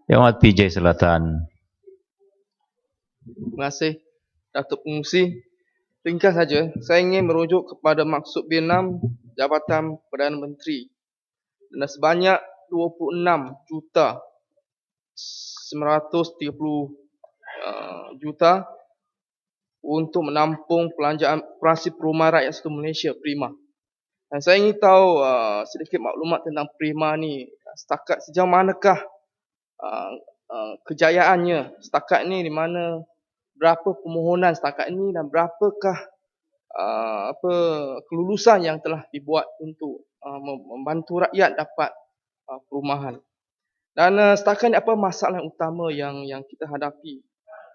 Yang Amat PJ Selatan. Terima kasih, Datuk Pengurusi. Ringkas saja, saya ingin merujuk kepada maksud B6 Jabatan Perdana Menteri. Dan sebanyak 26,930 juta untuk menampung pelanjaan Operasi Perumahan Rakyat Satu Malaysia, Prima. Dan saya ingin tahu sedikit maklumat tentang Prima ni. Setakat sejauh manakah kejayaannya setakat ni, di mana berapa permohonan setakat ini dan berapakah kelulusan yang telah dibuat untuk membantu rakyat dapat perumahan. Dan setakat ini apa masalah yang utama yang kita hadapi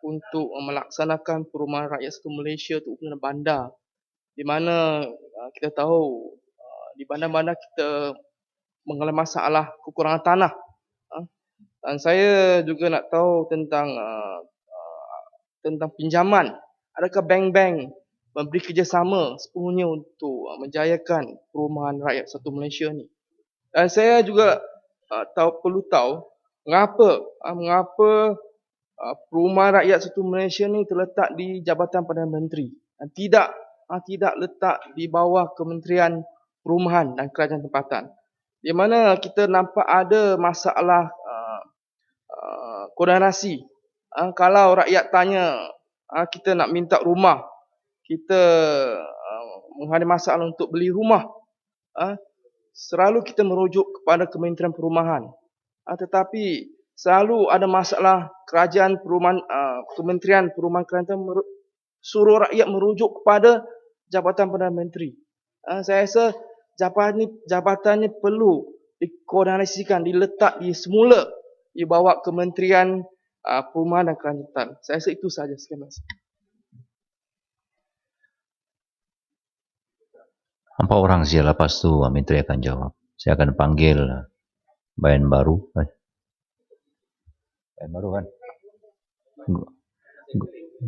untuk melaksanakan perumahan rakyat satu Malaysia tu kena bandar, di mana kita tahu di bandar-bandar kita mengalami masalah kekurangan tanah. Dan saya juga nak tahu tentang pinjaman. Adakah bank-bank memberi kerjasama sepenuhnya untuk menjayakan perumahan rakyat satu Malaysia ni? Dan saya juga perlu tahu mengapa perumahan rakyat satu Malaysia ni terletak di Jabatan Perdana Menteri dan tidak letak di bawah Kementerian Perumahan dan Kerajaan Tempatan. Di mana kita nampak ada masalah koordinasi. Kalau rakyat tanya, kita nak minta rumah, kita menghadapi masalah untuk beli rumah, selalu kita merujuk kepada Kementerian Perumahan. Tetapi selalu ada masalah kerajaan perumahan, Kementerian Perumahan Kerajaan suruh rakyat merujuk kepada Jabatan Perdana Menteri. Saya rasa jabatan ini perlu dikoordinasikan, diletak di semula di bawah Kementerian Perumahan dan Kerajaan. Saya rasa itu sahaja. Sekian terima kasih. Empat orang saja, lepas tu Menteri akan jawab. Saya akan panggil Bayan Baru. Bayan Baru kan?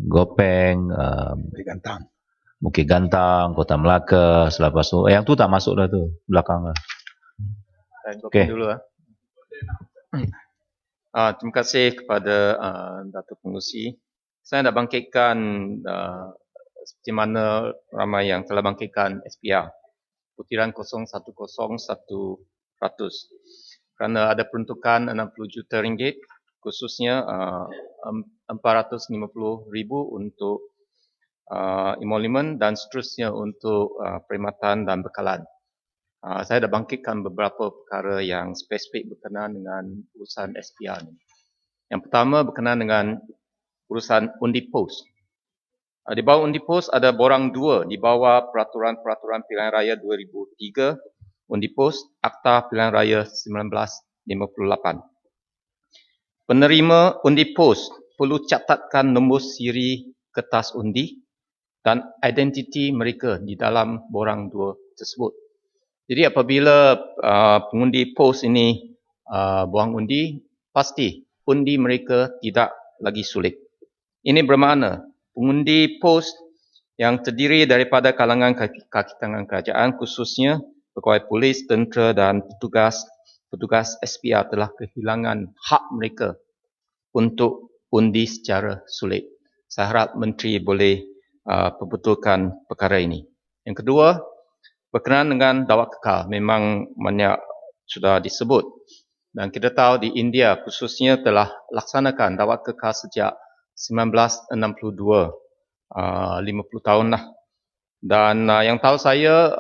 Gopeng, Bukit Gantang, Kota Melaka, selepas tu. Yang tu tak masuk dah tu, belakang lah. Okey. Dulu lah. Terima kasih kepada Datuk Pengurusi. Saya nak bangkitkan seperti mana ramai yang telah bangkitkan SPR putiran 0101%, kerana ada peruntukan 60 juta ringgit, khususnya 450,000 untuk emolument dan seterusnya untuk perkhidmatan dan bekalan. Saya dah bangkitkan beberapa perkara yang spesifik berkenaan dengan urusan SPR ni. Yang pertama berkenaan dengan urusan undi pos. Di bawah undi pos ada borang 2 di bawah Peraturan Pilihan Raya 2003, undi pos Akta Pilihan Raya 1958. Penerima undi pos perlu catatkan nombor siri kertas undi dan identiti mereka di dalam borang 2 tersebut. Jadi apabila pengundi pos ini buang undi, pasti undi mereka tidak lagi sulit. Ini bermakna pengundi pos yang terdiri daripada kalangan kaki tangan kerajaan, khususnya pegawai polis, tentera dan petugas SPR telah kehilangan hak mereka untuk undi secara sulit. Saya harap Menteri boleh perbetulkan perkara ini. Yang kedua, berkenaan dengan dawat kekal, memang banyak sudah disebut. Dan kita tahu di India khususnya telah laksanakan dawat kekal sejak 1962, 50 tahun lah. Dan yang tahu saya,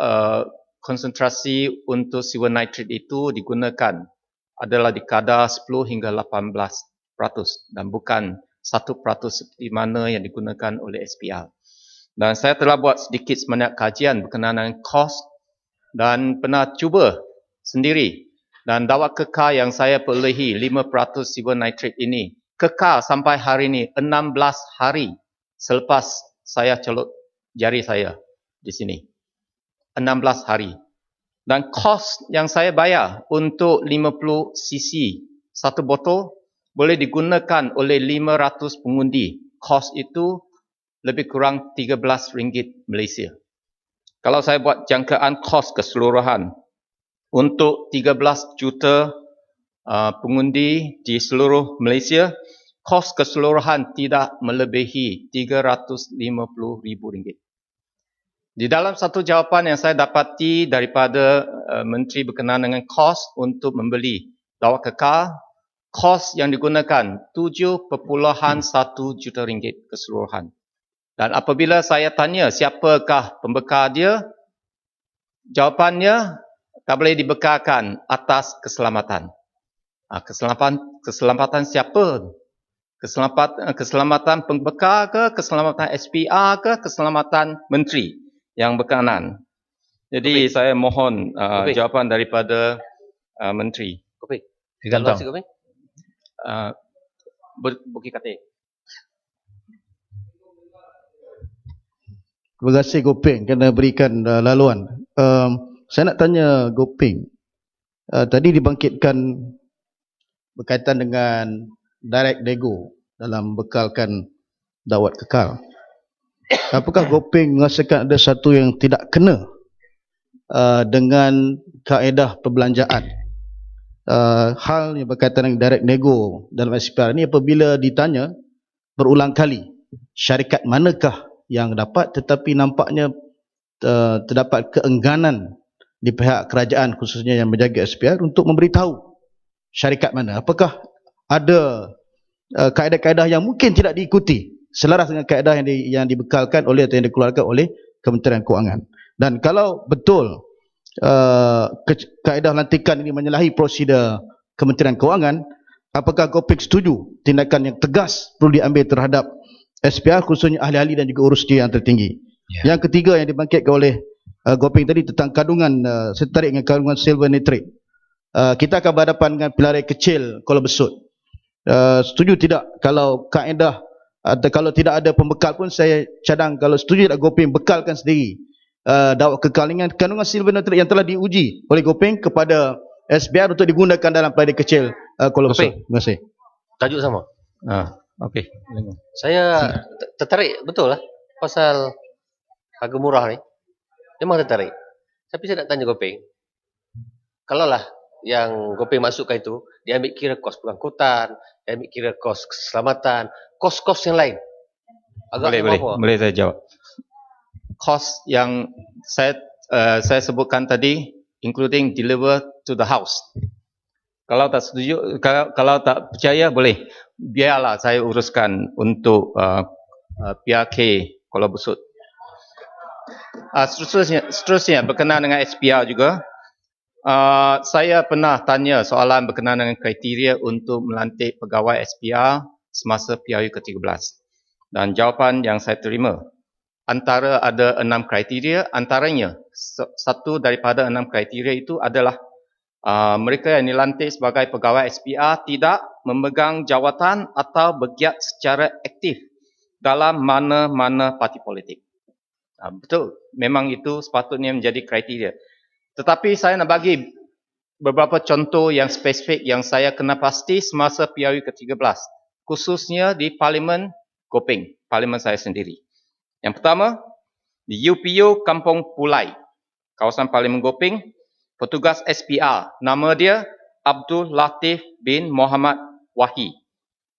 konsentrasi untuk silver nitrate itu digunakan adalah di kadar 10 hingga 18% dan bukan 1% seperti mana yang digunakan oleh SPR. Dan saya telah buat sedikit sebanyak kajian berkenaan dengan kos dan pernah cuba sendiri. Dan dawat kekal yang saya perolehi 5% silver nitrate ini kekal sampai hari ini 16 hari selepas saya colok jari saya di sini. 16 hari. Dan kos yang saya bayar untuk 50 cc satu botol boleh digunakan oleh 500 pengundi. Kos itu lebih kurang RM13 Malaysia. Kalau saya buat jangkaan kos keseluruhan untuk 13 juta pengundi di seluruh Malaysia, kos keseluruhan tidak melebihi RM350,000. Di dalam satu jawapan yang saya dapati daripada Menteri berkenaan dengan kos untuk membeli dawat kekal, kos yang digunakan RM7.1 juta keseluruhan. Dan apabila saya tanya siapakah pembekal dia, jawapannya tak boleh dibekalkan atas keselamatan. Keselamatan siapa? Keselamatan pembekal ke, keselamatan SPR ke, keselamatan menteri yang berkenaan. Jadi saya mohon jawapan daripada menteri. Kopik. Digantang. Bukit Kate. Terima kasih Gopeng kerana berikan laluan. Saya nak tanya Gopeng, tadi dibangkitkan berkaitan dengan direct nego dalam bekalkan dawat kekal. Apakah Gopeng merasakan ada satu yang tidak kena dengan kaedah perbelanjaan? Hal yang berkaitan dengan direct nego dalam SPR ini apabila ditanya berulang kali, syarikat manakah yang dapat, tetapi nampaknya terdapat keengganan di pihak kerajaan khususnya yang menjaga SPR untuk memberitahu syarikat mana. Apakah ada kaedah-kaedah yang mungkin tidak diikuti selaras dengan kaedah yang dibekalkan oleh atau yang dikeluarkan oleh Kementerian Kewangan? Dan kalau betul kaedah lantikan ini menyalahi prosedur Kementerian Kewangan, apakah Gopeng setuju tindakan yang tegas perlu diambil terhadap SPR khususnya ahli-ahli dan juga urus dia yang tertinggi? Yang ketiga yang dibangkitkan oleh Gopeng tadi tentang kandungan, saya tertarik dengan kandungan silver nitrate. Kita akan berhadapan dengan pilihan kecil Kuala Besut. Setuju tidak kalau kaedah atau kalau tidak ada pembekal pun saya cadang, kalau setuju tidak Gopeng bekalkan sendiri dawat kekal dengan kandungan silver nitrate yang telah diuji oleh Gopeng kepada SPR untuk digunakan dalam pilihan kecil Kuala Besut. Terima kasih. Tajuk sama. Okey. Saya tertarik betul lah pasal harga murah ni. Memang tertarik. Tapi saya nak tanya Gopeng, kalaulah yang Gopeng masukkan itu, dia ambil kira kos pengangkutan, dia ambil kira kos keselamatan, kos-kos yang lain. Boleh saya jawab. Kos yang saya sebutkan tadi, including deliver to the house. Kalau tak setuju, kalau tak percaya boleh, biarlah saya uruskan untuk PRK Kuala Besut. Seterusnya berkenaan dengan SPR juga, saya pernah tanya soalan berkenaan dengan kriteria untuk melantik pegawai SPR semasa PRU ke-13. Dan jawapan yang saya terima, antara ada 6 kriteria, antaranya satu daripada 6 kriteria itu adalah mereka yang dilantik sebagai pegawai SPR tidak memegang jawatan atau bergiat secara aktif dalam mana-mana parti politik. Betul, memang itu sepatutnya menjadi kriteria. Tetapi saya nak bagi beberapa contoh yang spesifik yang saya kena pasti semasa PRU ke-13, khususnya di Parlimen Gopeng, Parlimen saya sendiri. Yang pertama, di UPU Kampung Pulai, kawasan Parlimen Gopeng, petugas SPR, nama dia Abdul Latif bin Muhammad Wahi.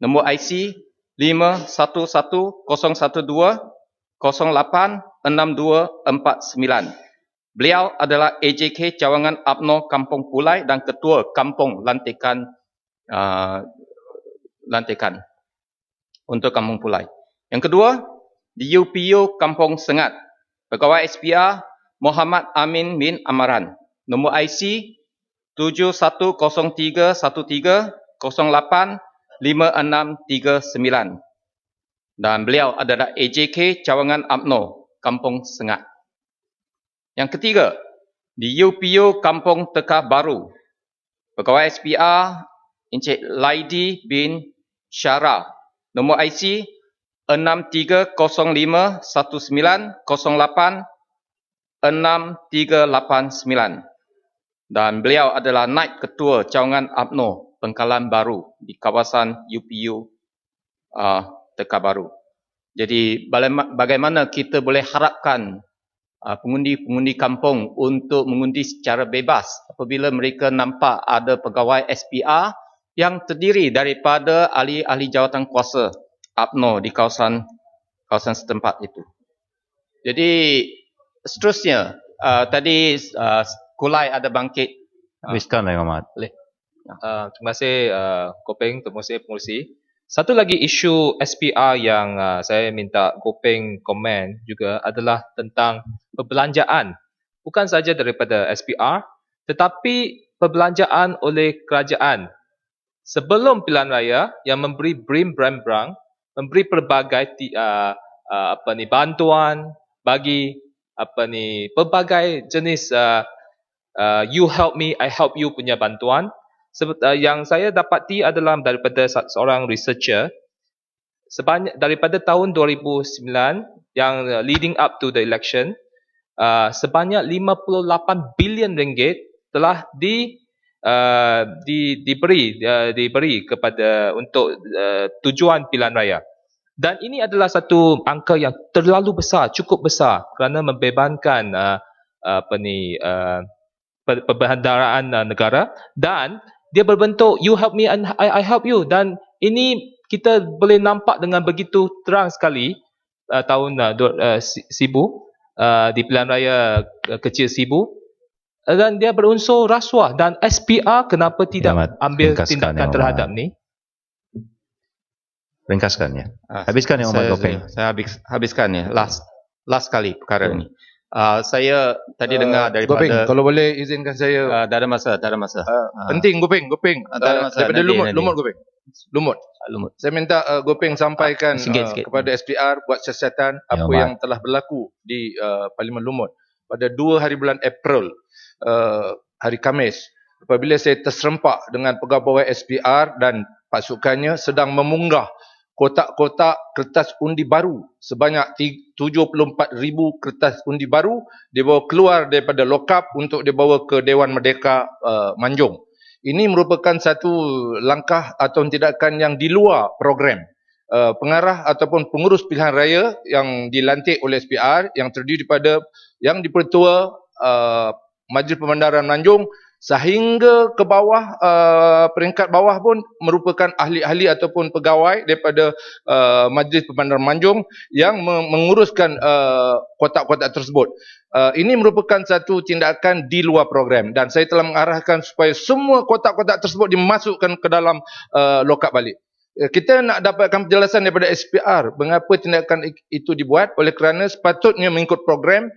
Nombor IC 5112-008-6249. Beliau adalah AJK Cawangan UMNO Kampung Pulai dan Ketua Kampung Lantikan untuk Kampung Pulai. Yang kedua, di UPU Kampung Sengat, pegawai SPR Muhammad Amin bin Amaran. Nombor IC 710313085639. Dan beliau adalah AJK Cawangan UMNO Kampung Sengat. Yang ketiga, di UPU Kampung Tekah Baru, pegawai SPR Encik Laidi bin Syarah. Nombor IC 630519086389. Dan beliau adalah Naib Ketua Cawangan UMNO Pengkalan Baru di kawasan UPU Tekah Baru. Jadi bagaimana kita boleh harapkan pengundi-pengundi kampung untuk mengundi secara bebas apabila mereka nampak ada pegawai SPR yang terdiri daripada ahli-ahli jawatan kuasa UMNO di kawasan setempat itu. Jadi seterusnya, tadi Kulai ada bangkit. Habiskan Yang Amat. Terima kasih Gopeng, terima kasih pengurusi. Satu lagi isu SPR yang saya minta Gopeng komen juga adalah tentang perbelanjaan. Bukan saja daripada SPR, tetapi perbelanjaan oleh kerajaan. Sebelum pilihan raya yang memberi brand-brand, memberi pelbagai bantuan bagi pelbagai jenis you help me, I help you punya bantuan. Yang saya dapati adalah daripada seorang researcher daripada tahun 2009 yang leading up to the election, sebanyak 58 bilion ringgit telah diberi kepada untuk tujuan pilihan raya. Dan ini adalah satu angka yang terlalu besar, cukup besar kerana membebankan perbendaharaan negara, dan dia berbentuk you help me and I help you, dan ini kita boleh nampak dengan begitu terang sekali tahun Sibu di pilihan raya kecil Sibu, dan dia berunsur rasuah, dan SPR kenapa tidak ambil tindakan terhadap ni? Ringkaskan ya. Habiskan Yang Amat Gopeng. Saya habiskan ya. Last kali perkara ni. Saya tadi dengar daripada Gopeng, kalau boleh izinkan saya. Tak ada masa. Penting Gopeng. Tak ada masa. Daripada lumut Gopeng. Lumut. Saya minta Gopeng sampaikan sikit. kepada SPR buat siasatan apa yang telah berlaku di Parlimen Lumut pada 2 hari bulan April, hari Khamis, apabila saya terserempak dengan pegawai SPR dan pasukannya sedang memunggah kotak-kotak kertas undi baru sebanyak 74,000 kertas undi baru dibawa keluar daripada lokap untuk dibawa ke Dewan Merdeka Manjung. Ini merupakan satu langkah atau tindakan yang di luar program pengarah ataupun pengurus pilihan raya yang dilantik oleh SPR yang terdiri daripada yang dipertua Majlis Perbendaharaan Manjung sehingga ke bawah, peringkat bawah pun merupakan ahli-ahli ataupun pegawai daripada Majlis Perbendaharaan Manjung yang menguruskan kotak-kotak tersebut. Ini merupakan satu tindakan di luar program, dan saya telah mengarahkan supaya semua kotak-kotak tersebut dimasukkan ke dalam lokap balik. Kita nak dapatkan penjelasan daripada SPR mengapa tindakan itu dibuat, oleh kerana sepatutnya mengikut program.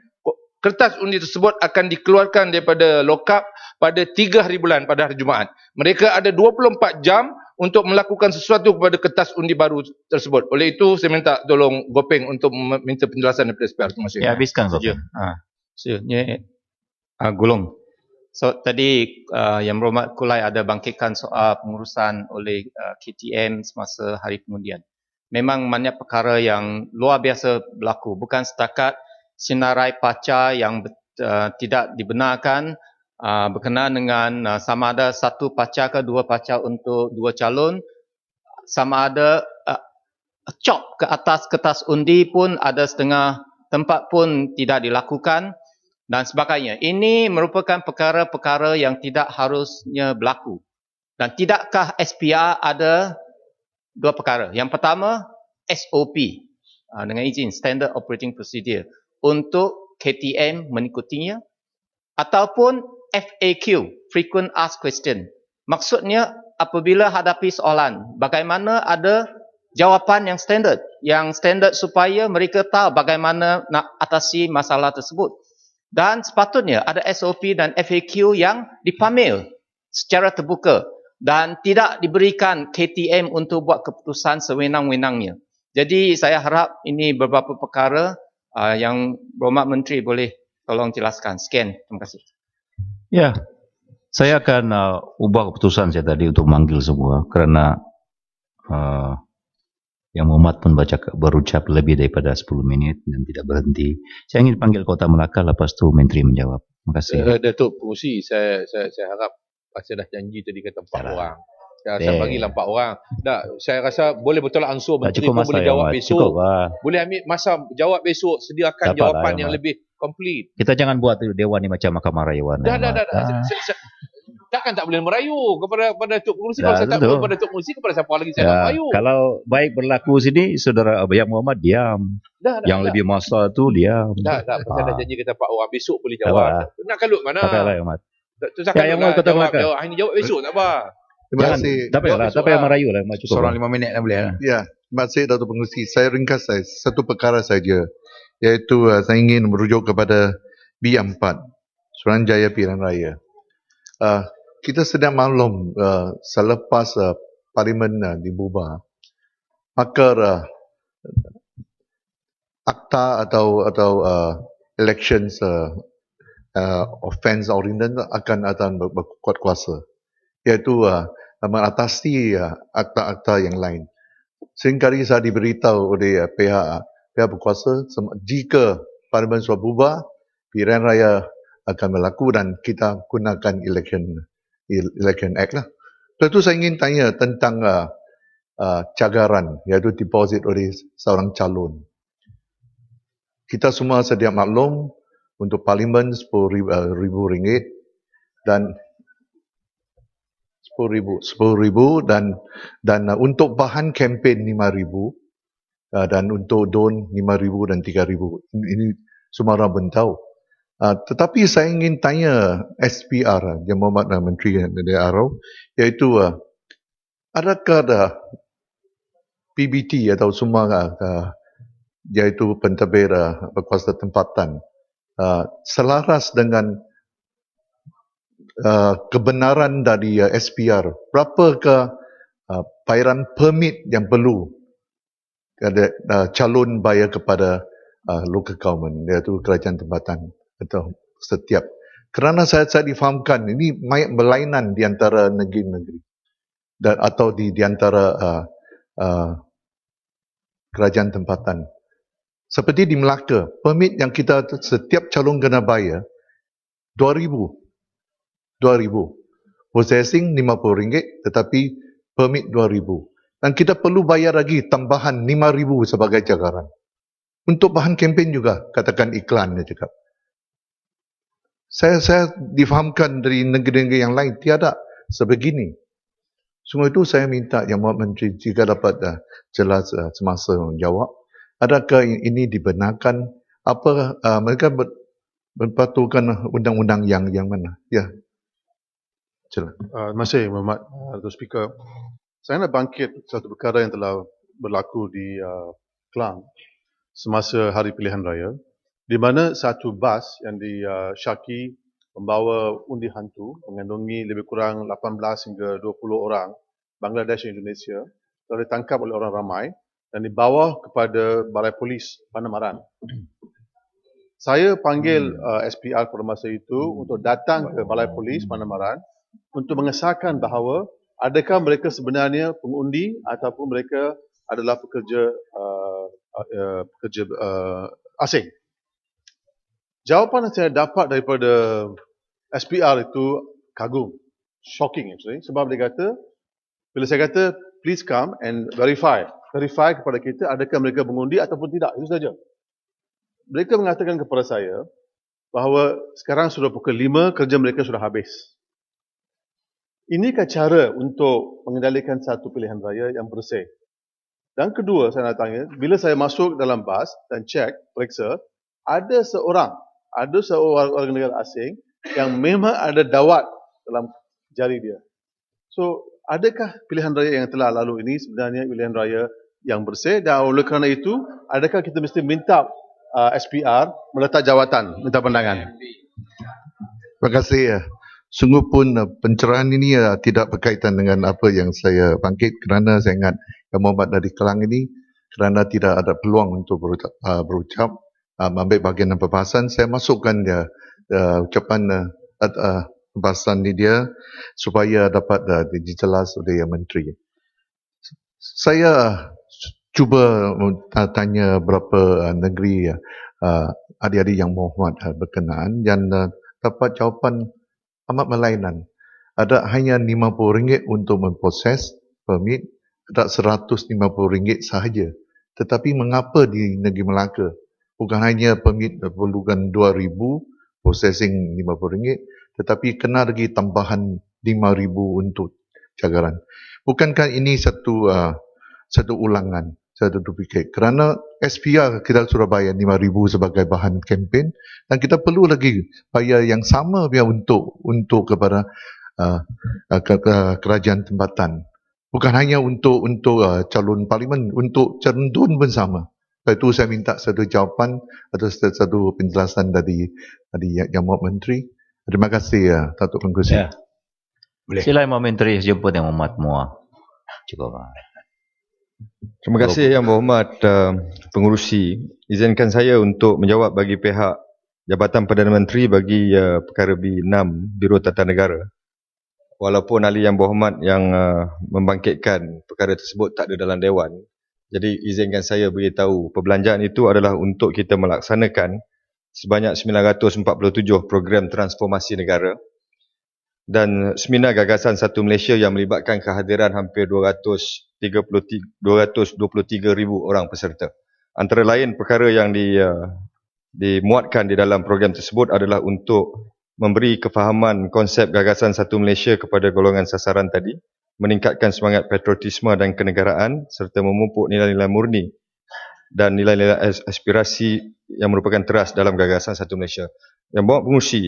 Kertas undi tersebut akan dikeluarkan daripada lokap pada 3 hari bulan pada hari Jumaat. Mereka ada 24 jam untuk melakukan sesuatu kepada kertas undi baru tersebut. Oleh itu saya minta tolong Gopeng untuk meminta penjelasan daripada SPR. Terima kasih. Ya, habiskan Gopeng. Gulung. So tadi Yang Berhormat Kulai ada bangkitkan soal pengurusan oleh KTM semasa hari pengundian. Memang banyak perkara yang luar biasa berlaku. Bukan setakat sinarai pacar yang tidak dibenarkan berkenaan dengan sama ada satu pacar ke dua pacar untuk dua calon, sama ada cop ke atas kertas undi pun ada setengah tempat pun tidak dilakukan dan sebagainya. Ini merupakan perkara-perkara yang tidak harusnya berlaku. Dan tidakkah SPR ada dua perkara? Yang pertama, SOP dengan izin Standard Operating Procedure untuk KTM mengikutinya, ataupun FAQ, Frequent Asked Question. Maksudnya apabila hadapi soalan, bagaimana ada jawapan yang standard supaya mereka tahu bagaimana nak atasi masalah tersebut. Dan sepatutnya ada SOP dan FAQ yang dipamil secara terbuka dan tidak diberikan KTM untuk buat keputusan sewenang-wenangnya. Jadi saya harap ini beberapa perkara yang Berhormat Menteri boleh tolong jelaskan. Sekian, terima kasih. Ya, saya akan ubah keputusan saya tadi untuk manggil semua kerana Yang Berhormat pun berucap lebih daripada 10 minit dan tidak berhenti. Saya ingin panggil Kota Melaka, lepas tu Menteri menjawab. Terima kasih. Datuk Pengurusi, saya harap saya dah janji tadi kata 4 orang. Saya bagilah 4 orang. Saya rasa boleh betul ansur Menteri pun boleh jawab besok. Boleh ambil masa jawab besok, sediakan jawapan yang lebih complete. Kita jangan buat dewan ni macam mahkamah rayuan. Dah. Takkan tak boleh merayu kepada Tok Pengerusi. Kalau saya tak boleh kepada Tok Pengerusi, kepada siapa lagi saya nak merayu? Kalau baik berlaku sini, Saudara Abang Muhammad diam. Yang lebih masalah tu diam. Dah. Saya dah janji kata Pak Wan besok boleh jawab. Nak kalut mana? Tak payahlah, Ahmad. Yang mau kata Melaka. Ini jawab besok tak apa. Terima kasih. Tak payah merayu lah. Seorang 5 minit dah boleh lah. Ya, terima kasih Datuk Pengerusi. Saya ringkas satu perkara saja, iaitu saya ingin merujuk kepada B4, Suruhanjaya Pilihan Raya. Kita sedang maklum selepas parlimen dibubar, maka akta atau elections offence ordinance akan berkuat kuasa, iaitu mengatasi akta-akta yang lain. Seringkali saya diberitahu oleh pihak berkuasa, jika parlimen sudah bubar, pilihan raya akan berlaku dan kita gunakan Election Act lah. Lepas tu saya ingin tanya tentang cagaran, iaitu deposit oleh seorang calon. Kita semua sedia maklum untuk parlimen RM10,000 dan RM10,000 dan untuk bahan kempen RM5,000 dan untuk don RM5,000 dan RM3,000. Ini semua orang pun tahu. Tetapi saya ingin tanya SPR, Yang Berhormat Menteri Negara, iaitu adakah PBT atau semua iaitu pentadbir berkuasa tempatan selaras dengan kebenaran dari SPR? Berapakah bayaran permit yang perlu calon bayar kepada local government, iaitu kerajaan tempatan atau setiap? Kerana saya difahamkan ini banyak berlainan di antara negeri-negeri dan atau di antara kerajaan tempatan. Seperti di Melaka, permit yang kita setiap calon kena bayar RM2,000. Processing RM50, tetapi permit RM2,000. Dan kita perlu bayar lagi tambahan RM5,000 sebagai cagaran. Untuk bahan kempen juga, katakan iklan dia cakap. Saya difahamkan dari negeri-negeri yang lain tiada sebegini. Semua itu saya minta Yang Berhormat Menteri jika dapat jelas semasa menjawab. Adakah ini dibenarkan? Apa mereka berpatuhkan undang-undang yang mana? Ya. Sila. Terima kasih Muhammad Datuk Speaker. Saya nak bangkit satu perkara yang telah berlaku di Klang semasa hari pilihan raya, di mana satu bas yang disyaki membawa undi hantu mengandungi lebih kurang 18 hingga 20 orang Bangladesh dan Indonesia telah ditangkap oleh orang ramai dan dibawa kepada Balai Polis Panamaran. Saya panggil SPR pada masa itu untuk datang ke Balai Polis Panamaran untuk mengesahkan bahawa adakah mereka sebenarnya pengundi ataupun mereka adalah pekerja asing. Jawapan yang saya dapat daripada SPR itu kagum, shocking actually, sebab dia kata, bila saya kata please come and verify kepada kita adakah mereka mengundi ataupun tidak, itu saja. Mereka mengatakan kepada saya bahawa sekarang sudah pukul 5, kerja mereka sudah habis. Inikah cara untuk mengendalikan satu pilihan raya yang bersih? Dan kedua, saya nak tanya, bila saya masuk dalam bas dan cek, periksa, ada seorang warga negara asing yang memang ada dawat dalam jari dia. So, adakah pilihan raya yang telah lalu ini sebenarnya pilihan raya yang bersih? Dan oleh kerana itu, adakah kita mesti minta SPR meletak jawatan, minta pandangan? Terima kasih. Sungguh pun pencerahan ini tidak berkaitan dengan apa yang saya bangkit, kerana saya ingat Yang Berhormat dari Kelang ini, kerana tidak ada peluang untuk berucap, ambil bahagian dalam perbahasan, saya masukkan ucapan perbahasan ini dia supaya dapat dijelas oleh Menteri. Saya cuba tanya berapa negeri adik-adik Yang Berhormat berkenaan dan dapat jawapan amat berlainan. Ada hanya RM50 untuk memproses permit, ada RM150 sahaja. Tetapi mengapa di negeri Melaka Bukan hanya permit perlukan RM2,000, processing RM50, tetapi kena lagi tambahan RM5,000 untuk cagaran. Bukankah ini satu ulangan, satu duplikat? Kerana SPR kita sudah bayar RM5,000 sebagai bahan kempen dan kita perlu lagi bayar yang sama biar untuk kepada kerajaan tempatan. Bukan hanya untuk calon parlimen, untuk calon tun pun sama. Sebab itu saya minta satu jawapan atau satu penjelasan dari Yang Berhormat Menteri. Terima kasih Datuk Konklusi. Ya. Sila Yang Menteri jemput Yang Berhormat Muar. Cukup. Terima kasih Yang Berhormat Pengurusi. Izinkan saya untuk menjawab bagi pihak Jabatan Perdana Menteri bagi perkara B6 Biro Tata Negara. Walaupun ahli Yang Berhormat yang membangkitkan perkara tersebut tak ada dalam Dewan, jadi izinkan saya beritahu perbelanjaan itu adalah untuk kita melaksanakan sebanyak 947 program transformasi negara dan seminar gagasan Satu Malaysia yang melibatkan kehadiran hampir 223,000 orang peserta. Antara lain perkara yang dimuatkan di dalam program tersebut adalah untuk memberi kefahaman konsep gagasan Satu Malaysia kepada golongan sasaran tadi, meningkatkan semangat patriotisme dan kenegaraan serta memupuk nilai-nilai murni dan nilai-nilai aspirasi yang merupakan teras dalam gagasan Satu Malaysia. Yang Berhormat Pengurusi,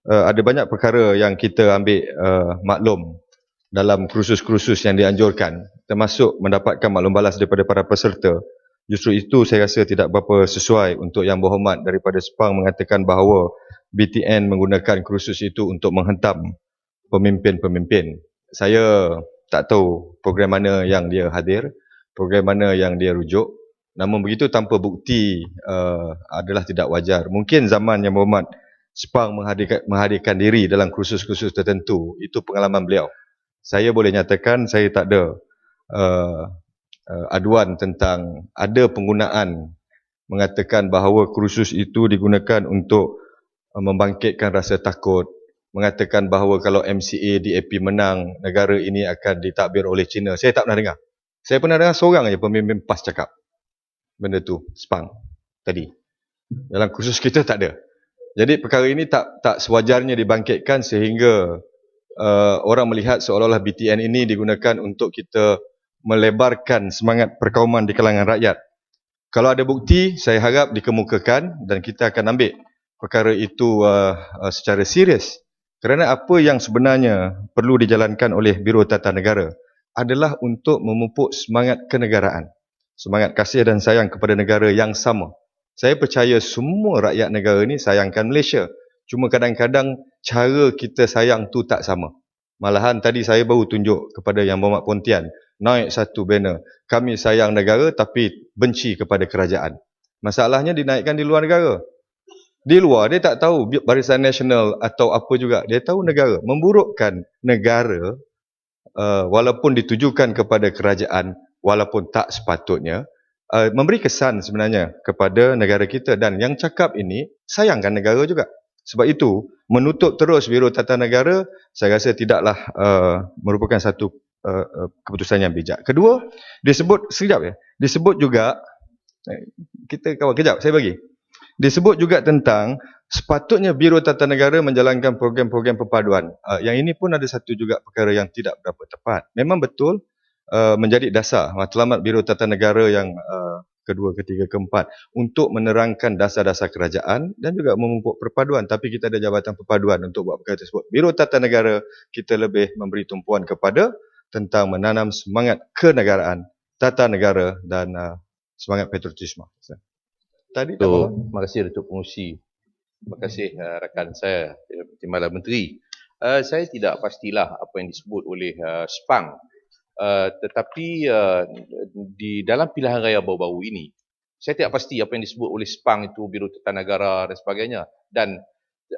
ada banyak perkara yang kita ambil maklum dalam kursus-kursus yang dianjurkan, termasuk mendapatkan maklum balas daripada para peserta. Justru itu saya rasa tidak berapa sesuai untuk Yang Berhormat daripada Sepang mengatakan bahawa BTN menggunakan kursus itu untuk menghentam pemimpin-pemimpin. Saya tak tahu program mana yang dia hadir, program mana yang dia rujuk. Namun begitu tanpa bukti adalah tidak wajar. Mungkin zaman Yang Berhormat Sepang menghadirkan diri dalam kursus-kursus tertentu, itu pengalaman beliau. Saya boleh nyatakan saya tak ada aduan tentang ada penggunaan mengatakan bahawa kursus itu digunakan untuk membangkitkan rasa takut, mengatakan bahawa kalau MCA DAP menang, negara ini akan ditadbir oleh China. Saya tak pernah dengar. Saya pernah dengar seorang aja pemimpin PAS cakap benda tu, Sepang tadi. Dalam kursus kita tak ada. Jadi perkara ini tak sewajarnya dibangkitkan sehingga orang melihat seolah-olah BTN ini digunakan untuk kita melebarkan semangat perkauman di kalangan rakyat. Kalau ada bukti, saya harap dikemukakan dan kita akan ambil perkara itu secara serius. Kerana apa yang sebenarnya perlu dijalankan oleh Biro Tata Negara adalah untuk memupuk semangat kenegaraan, semangat kasih dan sayang kepada negara yang sama. Saya percaya semua rakyat negara ini sayangkan Malaysia. Cuma kadang-kadang cara kita sayang tu tak sama. Malahan tadi saya baru tunjuk kepada Yang Berhormat Pontian, naik satu banner, kami sayang negara tapi benci kepada kerajaan. Masalahnya dinaikkan di luar negara. Di luar dia tak tahu Barisan Nasional atau apa juga. Dia tahu negara. Memburukkan negara walaupun ditujukan kepada kerajaan, walaupun tak sepatutnya, memberi kesan sebenarnya kepada negara kita. Dan yang cakap ini sayangkan negara juga. Sebab itu menutup terus Biro Tata Negara saya rasa tidaklah merupakan satu keputusan yang bijak. Kedua, disebut juga kita kawal kejap saya bagi. Disebut juga tentang sepatutnya Biro Tata Negara menjalankan program-program perpaduan. Yang ini pun ada satu juga perkara yang tidak berapa tepat. Memang betul menjadi dasar matlamat Biro Tata Negara yang kedua, ketiga, keempat untuk menerangkan dasar-dasar kerajaan dan juga memupuk perpaduan. Tapi kita ada jabatan perpaduan untuk buat perkara tersebut. Biro Tata Negara kita lebih memberi tumpuan kepada tentang menanam semangat kenegaraan, tata negara dan semangat patriotisme. Tadi terima kasih Datuk Pengurusi. Terima kasih rakan saya Timbalan Menteri. Saya tidak pastilah apa yang disebut oleh Sepang. Tetapi di dalam pilihan raya baru-baru ini, saya tidak pasti apa yang disebut oleh Sepang itu Biro Tata Negara dan sebagainya. Dan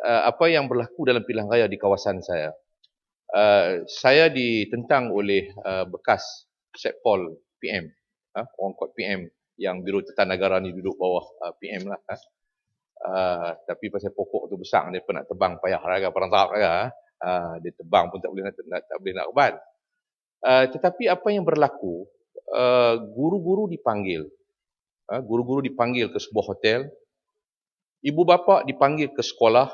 apa yang berlaku dalam pilihan raya di kawasan saya. Saya ditentang oleh bekas Setpol PM, orang kuat PM yang Biro Tata Negara ni duduk bawah PM lah. Tapi pasal pokok tu besar, dia pun nak tebang payah raga perantap raga. Dia tebang pun tak boleh nak ubat. Tetapi apa yang berlaku, guru-guru dipanggil. Guru-guru dipanggil ke sebuah hotel Ibu bapa dipanggil ke sekolah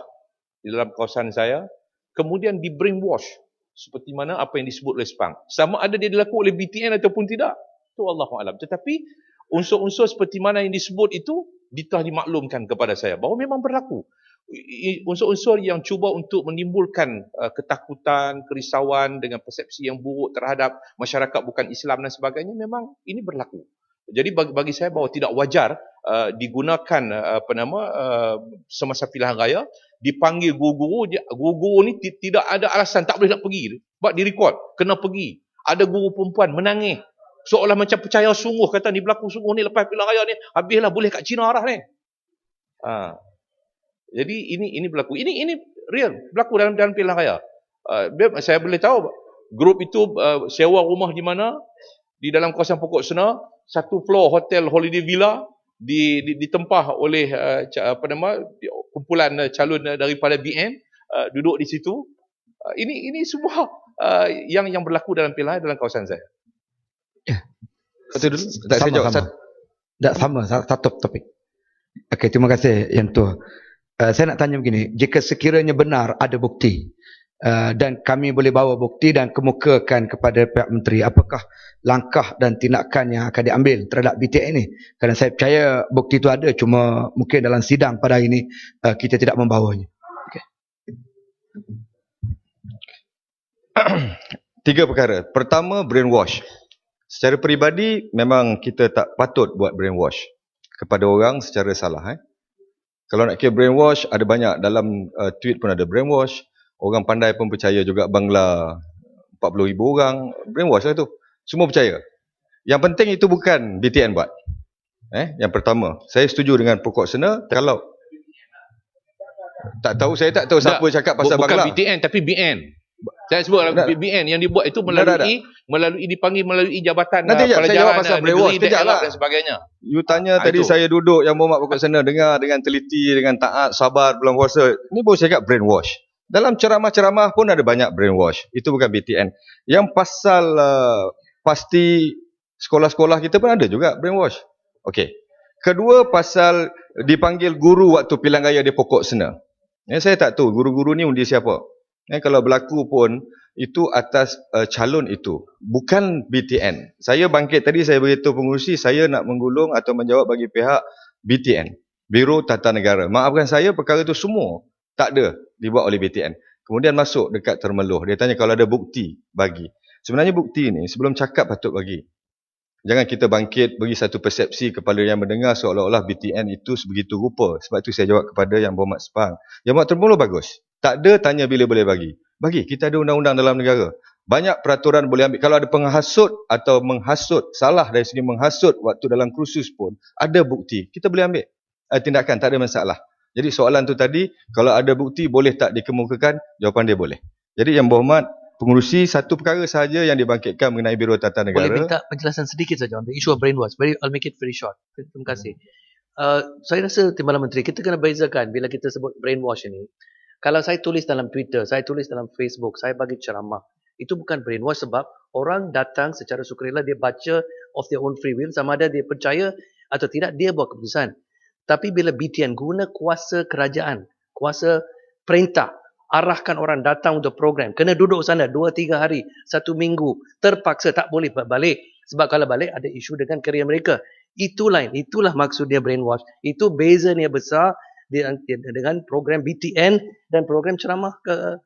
di dalam kawasan saya, kemudian di brainwash seperti mana apa yang disebut oleh SPANG. Sama ada dia dilakukan oleh BTN ataupun tidak, itu Allahualam. Tetapi unsur-unsur seperti mana yang disebut itu telah dimaklumkan kepada saya bahawa memang berlaku. Unsur-unsur yang cuba untuk menimbulkan ketakutan, kerisauan dengan persepsi yang buruk terhadap masyarakat bukan Islam dan sebagainya, memang ini berlaku. Jadi bagi saya bahawa tidak wajar digunakan semasa pilihan raya, dipanggil guru-guru ni tidak ada alasan, tak boleh nak pergi. Sebab direkod, kena pergi. Ada guru perempuan menangis, seolah macam percaya sungguh, kata ni berlaku sungguh ni, lepas pilihan raya ni habislah, boleh kat Cina arah ni. Jadi ini berlaku. Ini real berlaku dalam pilihan raya. Saya boleh tahu grup itu sewa rumah di mana, di dalam kawasan Pokok Sena, satu floor hotel Holiday Villa ditempah oleh kumpulan calon daripada BN duduk di situ. Ini semua yang berlaku dalam pilihan dalam kawasan saya. Betul dulu. Saya jawab sama satu topik. Okey, terima kasih Yang Tua. Saya nak tanya begini, jika sekiranya benar ada bukti dan kami boleh bawa bukti dan kemukakan kepada pihak menteri, apakah langkah dan tindakan yang akan diambil terhadap BTN ini? Kerana saya percaya bukti itu ada, cuma mungkin dalam sidang pada hari ini kita tidak membawanya. Okay. 3 perkara. Pertama, brainwash. Secara peribadi memang kita tak patut buat brainwash kepada orang secara salah. Kalau nak kira brainwash, ada banyak. Dalam tweet pun ada brainwash. Orang pandai pun percaya juga. Bangla 40,000 orang. Brainwash lah tu. Semua percaya. Yang penting itu bukan BTN buat. Yang pertama. Saya setuju dengan Pokok Sena. Kalau tak tahu, saya tak tahu siapa cakap pasal Bangla. Bukan BTN tapi BN. Saya sebut BN yang dibuat itu melalui dipanggil melalui jabatan pelajaran negeri dan sebagainya. You tanya tadi itu. Saya duduk yang Muhammad Pokok Sena dengar dengan teliti, dengan taat, sabar, bulan puasa. Ini baru saya cakap brainwash. Dalam ceramah-ceramah pun ada banyak brainwash. Itu bukan BTN. Yang pasal pasti sekolah-sekolah kita pun ada juga brainwash. Okey. Kedua, pasal dipanggil guru waktu pilihan raya di Pokok Sena. Saya tak tahu guru-guru ni undi siapa. Kalau berlaku pun itu atas calon itu, bukan BTN. Saya bangkit tadi, saya beritahu pengurusi saya nak menggulung atau menjawab bagi pihak BTN, Biro Tata Negara. Maafkan saya, perkara itu semua tak ada dibuat oleh BTN. Kemudian masuk dekat Termeluh, dia tanya kalau ada bukti bagi. Sebenarnya bukti ni sebelum cakap patut bagi. Jangan kita bangkit bagi satu persepsi kepada yang mendengar seolah-olah BTN itu sebegitu rupa. Sebab itu saya jawab kepada Yang Berhormat SPANG. Yang Berhormat Termeluh bagus. Tak ada tanya bila boleh bagi. Bagi, kita ada undang-undang dalam negara. Banyak peraturan boleh ambil. Kalau ada penghasut atau menghasut, salah dari segi menghasut waktu dalam kursus pun, ada bukti. Kita boleh ambil tindakan, tak ada masalah. Jadi soalan tu tadi, kalau ada bukti boleh tak dikemukakan? Jawapan dia boleh. Jadi Yang Berhormat Pengurusi, satu perkara sahaja yang dibangkitkan mengenai Biro Tata Negara. Boleh minta penjelasan sedikit saja on the issue of brainwash. I'll make it very short. Terima kasih. Saya rasa Timbalan Menteri, kita kena bezakan bila kita sebut brainwash ini. Kalau saya tulis dalam Twitter, saya tulis dalam Facebook, saya bagi ceramah, itu bukan brainwash sebab orang datang secara sukarela, dia baca of their own free will, sama ada dia percaya atau tidak, dia buat keputusan. Tapi bila BTN guna kuasa kerajaan, kuasa perintah, arahkan orang datang untuk program, kena duduk sana 2-3 hari, 1 minggu, terpaksa tak boleh balik. Sebab kalau balik ada isu dengan kerjaya mereka. Itu lain, itulah maksud dia brainwash. Itu bezanya besar dengan program BTN dan program ceramah ke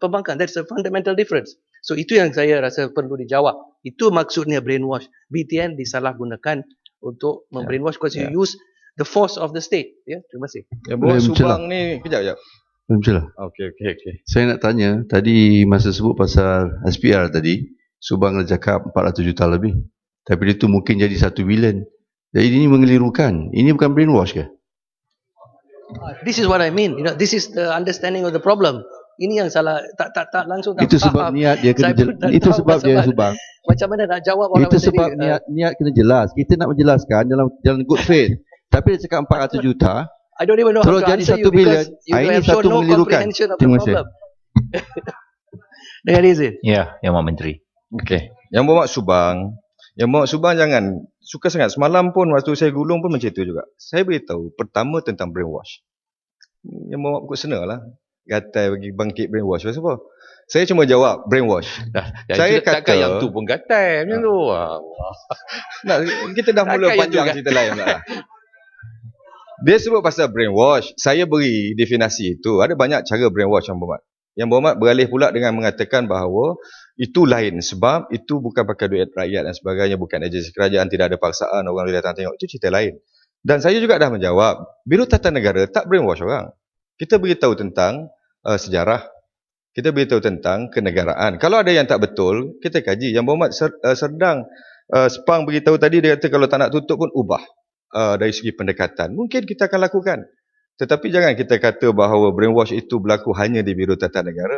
perbankan. That's a fundamental difference. So itu yang saya rasa perlu dijawab. Itu maksudnya brainwash. BTN disalahgunakan untuk membrainwash because you use the force of the state. Terima kasih. Yang bawa Subang ni, kejap. Okey. Saya nak tanya, tadi masa sebut pasal SPR tadi, Subang dah cakap 400 juta lebih. Tapi itu mungkin jadi 1 bilion. Jadi ini mengelirukan. Ini bukan brainwash ke? This is what I mean. This is the understanding of the problem. Ini yang salah, tak langsung tak itu sebab faham. Niat dia kena itu sebab dia Subang. Macam mana nak jawab orang itu sebab niat kena jelas. Kita nak menjelaskan dalam good faith. Tapi dia cakap 400 juta. I don't even know how to answer you because you have shown no comprehension of the problem. Dengan izin. Ya, Yang Berhormat Menteri. Okey. Yang Berhormat Subang. Yang Berhormat Subang jangan suka sangat. Semalam pun waktu saya gulung pun macam itu juga. Saya beritahu pertama tentang brainwash. Yang Muhammad pukul sena lah. Gatai bagi bangkit brainwash. Pasal apa? Saya cuma jawab brainwash. Saya kata takkan yang tu pun gatai macam tu. Nah, kita dah mula Takkan yang panjang tu cerita lain pula lah. Dia sebut pasal brainwash. Saya beri definisi itu. Ada banyak cara brainwash yang Muhammad. Yang Muhammad beralih pula dengan mengatakan bahawa itu lain sebab itu bukan pakai duit rakyat dan sebagainya, bukan agensi kerajaan, tidak ada paksaan, orang boleh datang tengok, itu cerita lain. Dan saya juga dah menjawab, Biro Tata Negara tak brainwash orang. Kita beritahu tentang sejarah, kita beritahu tentang kenegaraan. Kalau ada yang tak betul, kita kaji. Yang Muhammad Serdang Sepang beritahu tadi, dia kata kalau tak nak tutup pun ubah dari segi pendekatan. Mungkin kita akan lakukan. Tetapi jangan kita kata bahawa brainwash itu berlaku hanya di Biro Tata Negara.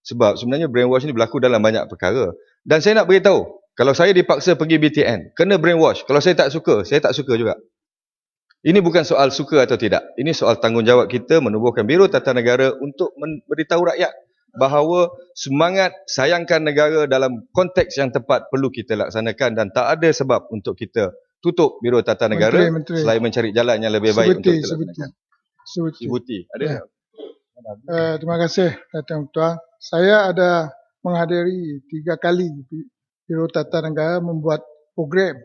Sebab sebenarnya brainwash ini berlaku dalam banyak perkara. Dan saya nak beritahu, kalau saya dipaksa pergi BTN, kena brainwash. Kalau saya tak suka juga. Ini bukan soal suka atau tidak. Ini soal tanggungjawab kita menubuhkan Biro Tata Negara untuk memberitahu rakyat bahawa semangat sayangkan negara dalam konteks yang tepat perlu kita laksanakan dan tak ada sebab untuk kita tutup Biro Tata Negara selain mencari jalan yang lebih baik untuk kita laksanakan. Sebuti. Ada? Terima kasih Datuk Ketua. Saya ada menghadiri 3 kali Biro Tata Negara membuat program.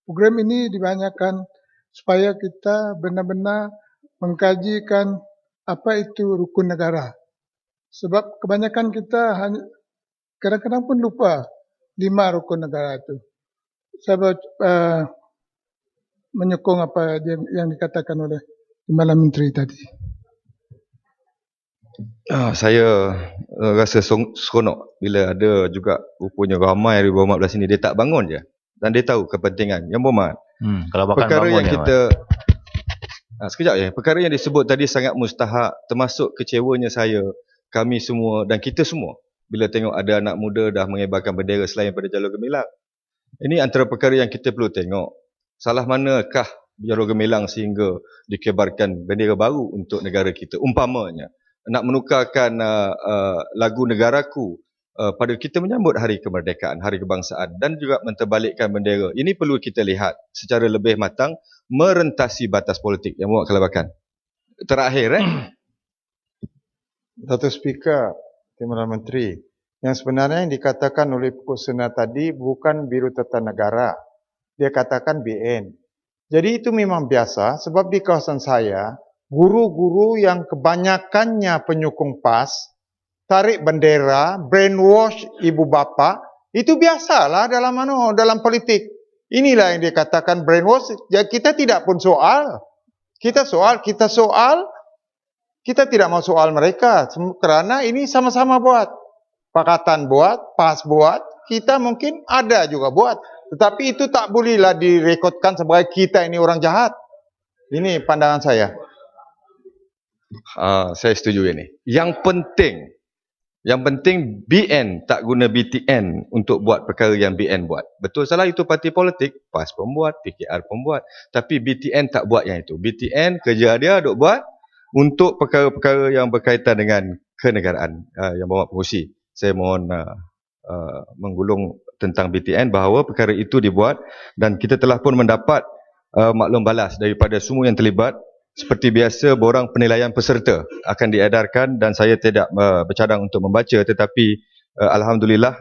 Program ini dibanyakan supaya kita benar-benar mengkajikan apa itu rukun negara. Sebab kebanyakan kita hanya kadang-kadang pun lupa 5 rukun negara itu. Saya menyokong apa yang dikatakan oleh Timbalan Menteri tadi. Saya rasa seronok bila ada juga rupanya ramai dari Muhammad belah sini. Dia tak bangun je. Dan dia tahu kepentingan. Yang Muhammad, kalau perkara bangun yang kita... sekejap je. Perkara yang disebut tadi sangat mustahak. Termasuk kecewanya saya, kami semua dan kita semua. Bila tengok ada anak muda dah mengibarkan bendera selain pada Jalur Gemilang. Ini antara perkara yang kita perlu tengok. Salah manakah Jalur Gemilang sehingga dikebarkan bendera baru untuk negara kita? Umpamanya, nak menukarkan lagu Negaraku pada kita menyambut hari kemerdekaan, hari kebangsaan dan juga menterbalikkan bendera. Ini perlu kita lihat secara lebih matang, merentasi batas politik yang Muhammad kelabakan. Terakhir, Datuk Speaker, Timbalan Menteri, yang sebenarnya yang dikatakan oleh Pokok Sena tadi bukan Biro Tata Negara. Dia katakan BN. Jadi itu memang biasa sebab di kawasan saya, guru-guru yang kebanyakannya penyokong PAS, tarik bendera, brainwash ibu bapa, itu biasalah dalam politik. Inilah yang dikatakan brainwash. Ya, kita tidak pun soal. Kita tidak mau soal mereka kerana ini sama-sama buat. Pakatan buat, PAS buat, kita mungkin ada juga buat. Tetapi itu tak bolehlah direkodkan sebagai kita ini orang jahat. Ini pandangan saya. Saya setuju ini. Yang penting BN tak guna BTN untuk buat perkara yang BN buat. Betul salah itu parti politik, PAS pun buat, PKR pun buat. Tapi BTN tak buat yang itu. BTN kerja dia duk buat untuk perkara-perkara yang berkaitan dengan kenegaraan yang bawa pengurusi. Saya mohon menggulung tentang BTN bahawa perkara itu dibuat dan kita telah pun mendapat maklum balas daripada semua yang terlibat. Seperti biasa, borang penilaian peserta akan diedarkan dan saya tidak bercadang untuk membaca, tetapi alhamdulillah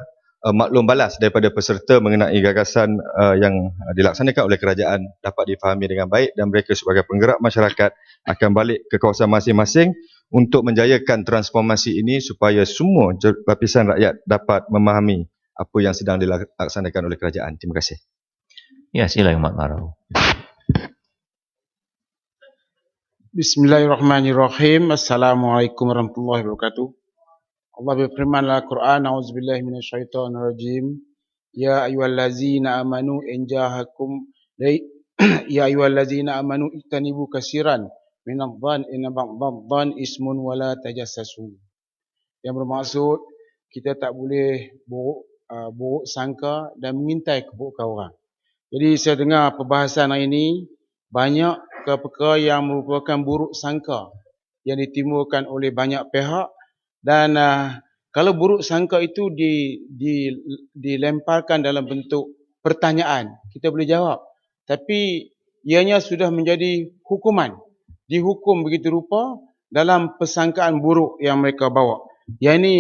maklum balas daripada peserta mengenai gagasan yang dilaksanakan oleh kerajaan dapat difahami dengan baik dan mereka sebagai penggerak masyarakat akan balik ke kawasan masing-masing untuk menjayakan transformasi ini supaya semua lapisan rakyat dapat memahami apa yang sedang dilaksanakan oleh kerajaan. Terima kasih. Ya, silakan Mak Marau. Bismillahirrahmanirrahim. Assalamualaikum warahmatullahi wabarakatuh. Allah berfirman dalam Quran, A'udzubillahi minasyaitonirrajim. Ya ayyuhallazina amanu ya ayyuhallazina amanu ijtanibu katsiran minadh-dhann inna ba'dadh-dhann ismun wala tajassasu. Yang bermaksud kita tak boleh buruk sangka dan mengintai keburukan orang. Jadi saya dengar perbahasan hari ini banyak perkara yang merupakan buruk sangka yang ditimbulkan oleh banyak pihak dan kalau buruk sangka itu dilemparkan dalam bentuk pertanyaan, kita boleh jawab. Tapi ianya sudah menjadi hukuman. Dihukum begitu rupa dalam persangkaan buruk yang mereka bawa. Yang ini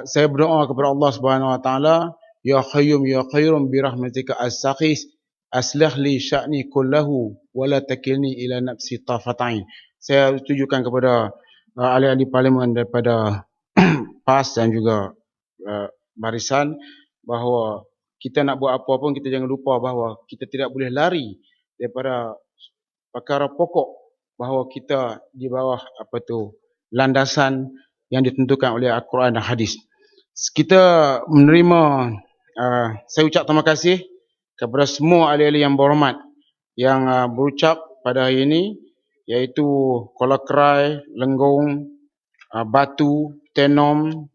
saya berdoa kepada Allah Subhanahu Wa Taala, Ya Qayyum Ya Qayyum bi rahmatika as-saqis aslih li sya'ni kullahu wa la takilni ila nafsi tafatain. Saya tujukan kepada ahli-ahli parlimen daripada PAS dan juga barisan bahawa kita nak buat apa pun kita jangan lupa bahawa kita tidak boleh lari daripada perkara pokok bahawa kita di bawah landasan yang ditentukan oleh Al-Quran dan hadis. Kita menerima, saya ucap terima kasih kepada semua ahli-ahli yang berhormat yang berucap pada hari ini, iaitu Kuala Krai, Lenggong, Batu, Tenom,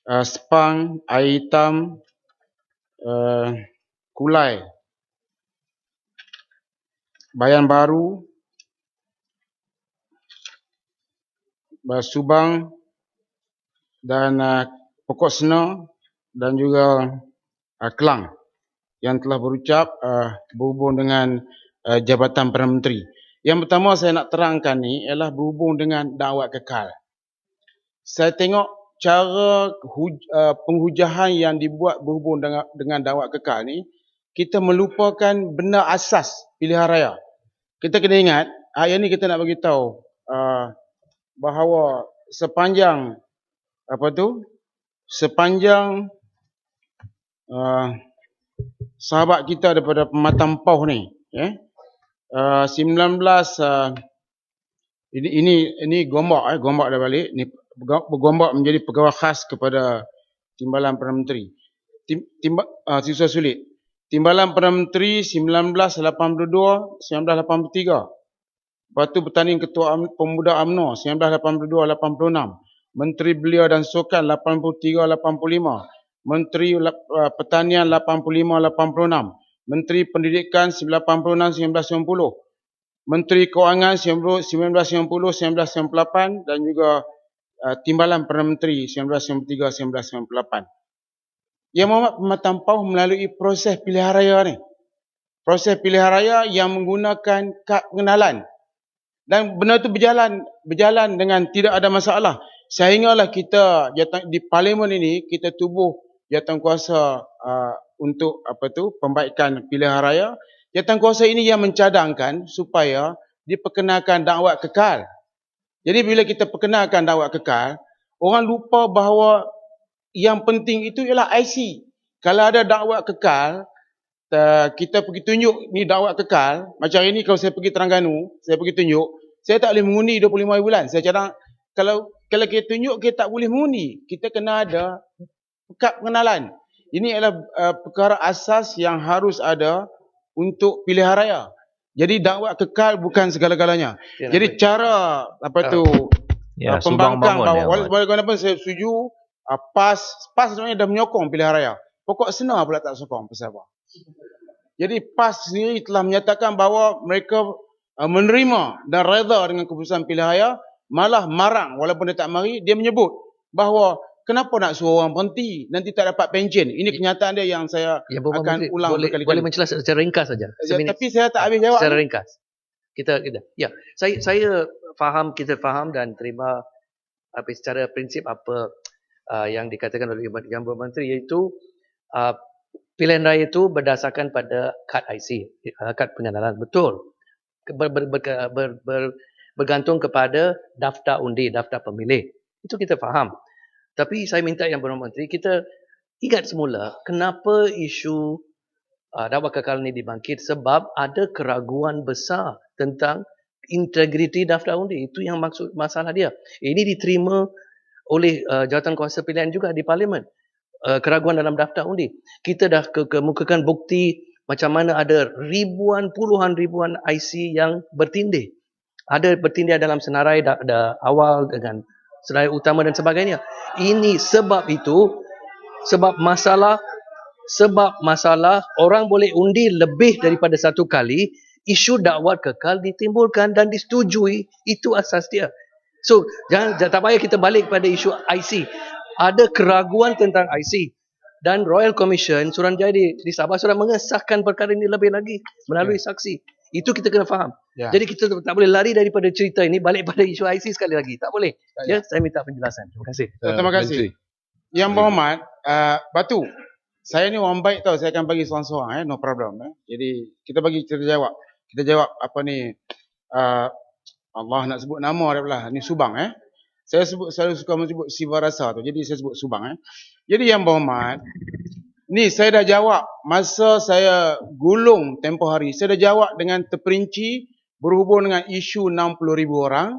Sepang, Air Hitam, Kulai, Bayan Baru, Subang dan Pokok Sena dan juga Kelang yang telah berucap berhubung dengan Jabatan Perdana Menteri. Yang pertama saya nak terangkan ni ialah berhubung dengan dakwat kekal. Saya tengok cara penghujahan yang dibuat berhubung dengan dakwat kekal ni, kita melupakan benda asas pilihan raya. Kita kena ingat, ayat ni kita nak bagi tahu bahawa sepanjang sepanjang sahabat kita daripada Pematang Pauh ni, 19 ini gombak dah balik ni, bergombak menjadi pegawai khas kepada Timbalan Perdana Menteri. Siswa sulit. Timbalan Perdana Menteri 1982, 1983. Lepas tu bertanding Ketua Pemuda UMNO 1982-86. Menteri Belia dan Sukan 83-85. Menteri Pertanian 85-86. Menteri Pendidikan 86-1990. Menteri Kewangan 1990-1998 dan juga Timbalan Perdana Menteri 1993-1998. Yang Muhammad Pematang Pauh melalui proses pilihan raya ni. Proses pilihan raya yang menggunakan kad pengenalan. Dan benda itu berjalan dengan tidak ada masalah. Sehinggalah kita di parlimen ini kita tubuh jawatankuasa untuk pembaikan pilihan raya. Jawatankuasa ini yang mencadangkan supaya diperkenalkan dakwat kekal. Jadi bila kita perkenalkan dakwat kekal, orang lupa bahawa yang penting itu ialah IC. Kalau ada dakwat kekal, kita pergi tunjuk ni dakwat kekal. Macam hari ni kalau saya pergi Terengganu, saya pergi tunjuk, saya tak boleh mengundi 25 bulan. Saya cadang kalau kita tunjuk kita tak boleh mengundi, kita kena ada kad pengenalan. Ini adalah perkara asas yang harus ada untuk pilihan raya. Jadi dakwat kekal bukan segala-galanya. Jadi cara pembangkang bahawa walaupun saya setuju PAS sebenarnya dah menyokong pilihan raya. Pokok Sena pula tak sokong pasal apa. Jadi PAS sendiri telah menyatakan bahawa mereka menerima dan redha dengan keputusan pilihan raya, malah marang walaupun dia tak mari, dia menyebut bahawa kenapa nak suruh orang berhenti nanti tak dapat pension. Ini kenyataan dia yang saya akan ulang berkali-kali. Boleh menjelaskan secara ringkas saja. Tapi saya tak habis jawab. Secara ringkas. Kita ya, saya faham, kita faham dan terima secara prinsip apa yang dikatakan oleh Yang Bermenteri, iaitu pilihan raya itu berdasarkan pada kad IC, kad pengenalan. Betul. Bergantung kepada daftar undi, daftar pemilih. Itu kita faham. Tapi saya minta Yang Perdana Menteri, kita ingat semula kenapa isu dakwat kekal ini dibangkit, sebab ada keraguan besar tentang integriti daftar undi. Itu yang maksud masalah dia. Ini diterima oleh jawatankuasa pilihan juga di parlimen. Keraguan dalam daftar undi. Kita dah kemukakan bukti macam mana ada puluhan ribuan IC yang bertindih. Ada bertindih dalam senarai awal dengan senarai utama dan sebagainya. Ini sebab masalah orang boleh undi lebih daripada satu kali, isu dakwat kekal ditimbulkan dan disetujui. Itu asas dia. So, jangan tak payah kita balik pada isu IC. Ada keraguan tentang IC. Dan Royal Commission Suruhanjaya di Sabah sudah mengesahkan perkara ini lebih lagi melalui saksi. Itu kita kena faham. Ya. Jadi kita tak boleh lari daripada cerita ini balik pada isu IC sekali lagi. Tak boleh. Ya, saya minta penjelasan. Terima kasih. Terima kasih. Yang berhormat, Batu, saya ni orang baik tau, saya akan bagi seorang-seorang, no problem. Jadi kita bagi kita jawab. Kita jawab apa ni, Allah nak sebut nama dah pula, ni Subang. Saya selalu suka menyebut Siva Rasa tu, jadi saya sebut Subang. Jadi yang berhormat, ni saya dah jawab masa saya gulung tempoh hari, saya dah jawab dengan terperinci berhubung dengan isu 60,000 orang,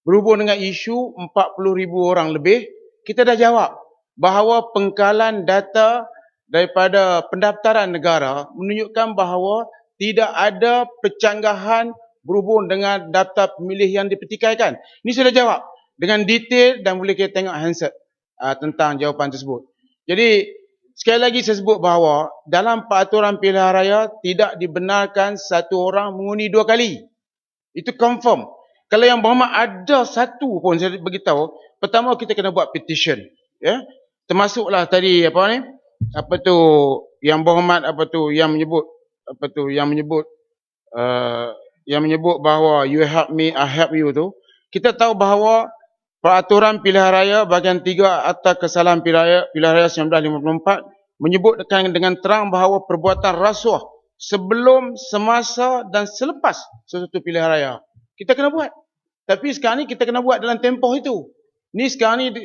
berhubung dengan isu 40,000 orang lebih, kita dah jawab bahawa pengkalan data daripada pendaftaran negara menunjukkan bahawa tidak ada percanggahan berhubung dengan daftar pemilih yang dipertikaikan. Ini sudah jawab dengan detail dan boleh kita tengok handset tentang jawapan tersebut. Jadi sekali lagi saya sebut bahawa dalam peraturan pilihan raya tidak dibenarkan satu orang mengundi 2 kali. Itu confirm. Kalau yang berhormat ada satu pun saya beritahu, pertama kita kena buat petition, ya. Termasuklah tadi apa ni? Apa tu yang berhormat yang menyebut bahawa you help me, I help you tu. Kita tahu bahawa peraturan pilihan raya bahagian 3 Akta Kesalahan Pilihan Raya 1954 menyebutkan dengan terang bahawa perbuatan rasuah sebelum, semasa dan selepas sesuatu pilihan raya kita kena buat. Tapi sekarang ni kita kena buat dalam tempoh itu. Ni sekarang